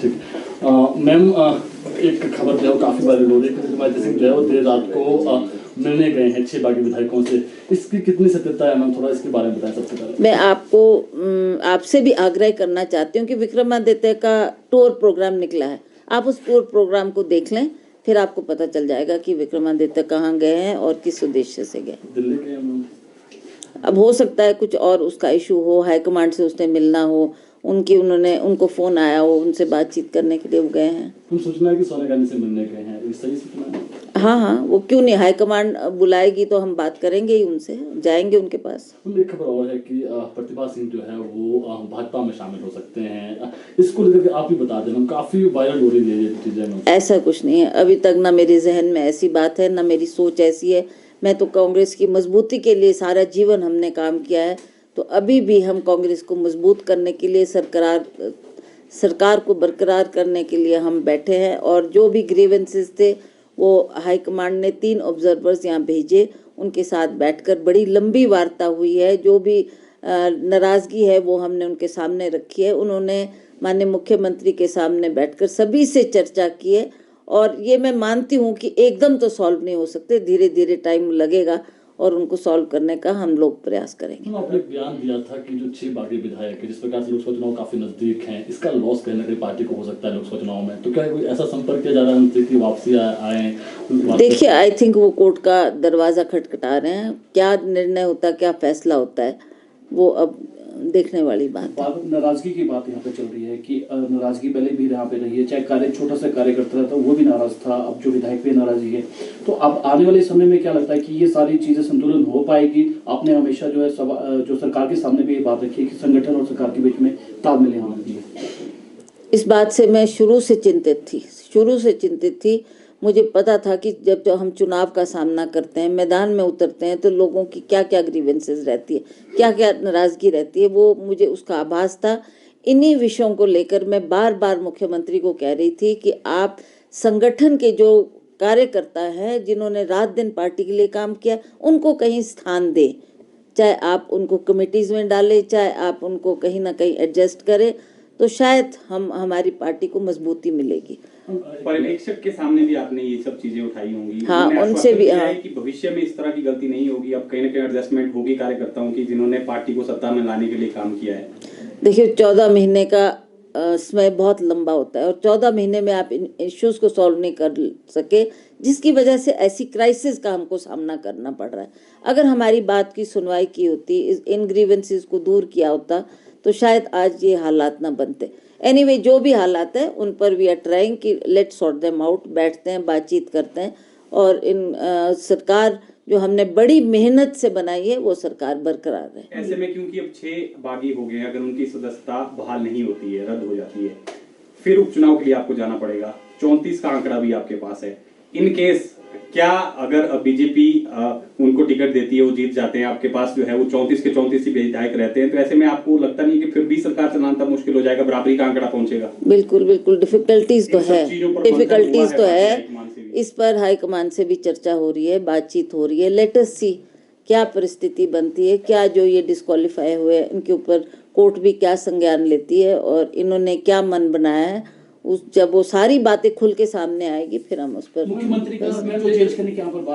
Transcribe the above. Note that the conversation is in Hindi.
ठीक। मैम, एक खबर जो है काफ़ी बार हो रही है कि विक्रमादित्य सिंह जो है वो देर रात को मिलने गए हैं 6 बागी विधायकों से। इसकी कितनी सत्यता है मैम, थोड़ा इसके बारे में बताएं सबसे पहले। मैं आपको आपसे भी आग्रह करना चाहती हूँ कि विक्रमादित्य का टूर प्रोग्राम निकला है, आप उस टूर प्रोग्राम को देख लें, फिर आपको पता चल जाएगा कि विक्रमादित्य कहाँ गए हैं और किस उद्देश्य से गए। दिल्ली गए मैम? अब हो सकता है कुछ और उसका इशू हो, हाईकमांड से उसने मिलना हो, उनको फोन आया हो, उनसे बातचीत करने के लिए वो गए हैं। हम सूचना है कि सोनिया गांधी से मिलने गए हैं, ये सही सूचना है? हाँ, वो क्यों नहीं, हाईकमांड बुलाएगी तो हम बात करेंगे ही, उनसे जाएंगे उनके पास। एक खबर और है कि प्रतिभा सिंह जो है वो भाजपा में शामिल हो सकते हैं, इसको लेकर आप ही बता देना, काफी वायरल हो रही है ये चीजें। ऐसा कुछ नहीं है, अभी तक ना मेरे जहन में ऐसी बात है, ना मेरी सोच ऐसी है। मैं तो कांग्रेस की मजबूती के लिए सारा जीवन हमने काम किया है, तो अभी भी हम कांग्रेस को मजबूत करने के लिए, सरकार को बरकरार करने के लिए हम बैठे हैं। और जो भी ग्रीवेंसेस थे वो हाईकमांड ने 3 ऑब्जर्वर्स यहाँ भेजे, उनके साथ बैठकर बड़ी लंबी वार्ता हुई है। जो भी नाराज़गी है वो हमने उनके सामने रखी है। उन्होंने माननीय मुख्यमंत्री के सामने बैठकर सभी से चर्चा की है, और ये मैं मानती हूँ कि एकदम तो सॉल्व नहीं हो सकते, धीरे धीरे टाइम लगेगा और उनको सॉल्व करने का हम लोग प्रयास करेंगे। आपने बयान दिया था कि जो 6 बागी विधायक है, जिस प्रकार से लोकसभा चुनाव काफी नजदीक हैं, इसका लॉस कहीं ना कहीं पार्टी को हो सकता है लोकसभा चुनाव में, तो क्या कोई ऐसा संपर्क किया जा रहा है उनसे कि वापसी आए? देखिए, आई थिंक वो कोर्ट का दरवाजा खटखटा रहे हैं, क्या निर्णय होता है, क्या फैसला होता है, वो अब देखने वाली बात है। नाराजगी की बात यहाँ पे चल रही है कि नाराजगी पहले भी यहाँ पे रही है, चाहे छोटा सा कार्यकर्ता था वो भी नाराज था, अब जो विधायक पे नाराजगी है, तो अब आने वाले समय में क्या लगता है कि ये सारी चीजें संतुलन हो पाएगी? आपने हमेशा जो है जो सरकार के सामने भी ये बात रखी है कि संगठन और सरकार के बीच में तालमेल होना चाहिए। इस बात से मैं शुरू से चिंतित थी। मुझे पता था कि जब हम चुनाव का सामना करते हैं, मैदान में उतरते हैं, तो लोगों की क्या क्या ग्रीवेंसेस रहती है, क्या क्या नाराजगी रहती है, वो मुझे उसका आभास था। इन्हीं विषयों को लेकर मैं बार बार मुख्यमंत्री को कह रही थी कि आप संगठन के जो कार्यकर्ता हैं, जिन्होंने रात दिन पार्टी के लिए काम किया, उनको कहीं स्थान दें, चाहे आप उनको कमेटीज में डालें, चाहे आप उनको कहीं ना कहीं एडजस्ट करें, तो शायद हमारी पार्टी को मजबूती मिलेगी। पर्यवेक्षक के सामने भी आपने ये सब चीजें उठाई होंगी। हाँ, उनसे भी कि भविष्य में इस तरह की गलती नहीं होगी, अब कहीं ना कहीं एडजस्टमेंट होगी कार्यकर्ताओं की, जिन्होंने पार्टी को सत्ता में लाने के लिए काम किया है। देखिए, 14 महीने का समय बहुत लंबा होता है, और 14 महीने में आप इन इश्यूज को सॉल्व नहीं कर सके, जिसकी वजह से ऐसी क्राइसिस का हमको सामना करना पड़ रहा है। अगर हमारी बात की सुनवाई की होती, इन ग्रीवेंसेस को दूर किया होता, तो शायद आज ये हालात ना बनते। एनीवे, जो भी हालात है उन पर वी आर ट्राइंग कि लेट्स सॉर्ट देम आउट, बैठते हैं, बातचीत करते हैं, और सरकार जो हमने बड़ी मेहनत से बनाई है वो सरकार बरकरार है। ऐसे में क्योंकि अब 6 बागी हो गए हैं, अगर उनकी सदस्यता बहाल नहीं होती है, रद्द हो जाती है, फिर उपचुनाव के लिए आपको जाना पड़ेगा। 34 का आंकड़ा भी आपके पास है। इन केस क्या अगर बीजेपी उनको टिकट देती है, वो जीत जाते हैं, आपके पास जो है वो 34 के 34 ही विधायक रहते हैं, तो ऐसे में आपको लगता नहीं कि फिर भी सरकार चलाना तब मुश्किल हो जाएगा, बराबरी का आंकड़ा पहुंचेगा? बिल्कुल डिफिकल्टीज तो है, इस पर हाईकमान से भी चर्चा हो रही है, बातचीत हो रही है। लेट अस सी क्या परिस्थिति बनती है, क्या जो ये डिस्क्वालीफाई हुए हैं इनके ऊपर कोर्ट भी क्या संज्ञान लेती है, और इन्होंने क्या मन बनाया है, जब वो सारी बातें खुल के सामने आएगी फिर हम उस पर। मुख्यमंत्री का चेंज करने की यहाँ पर बात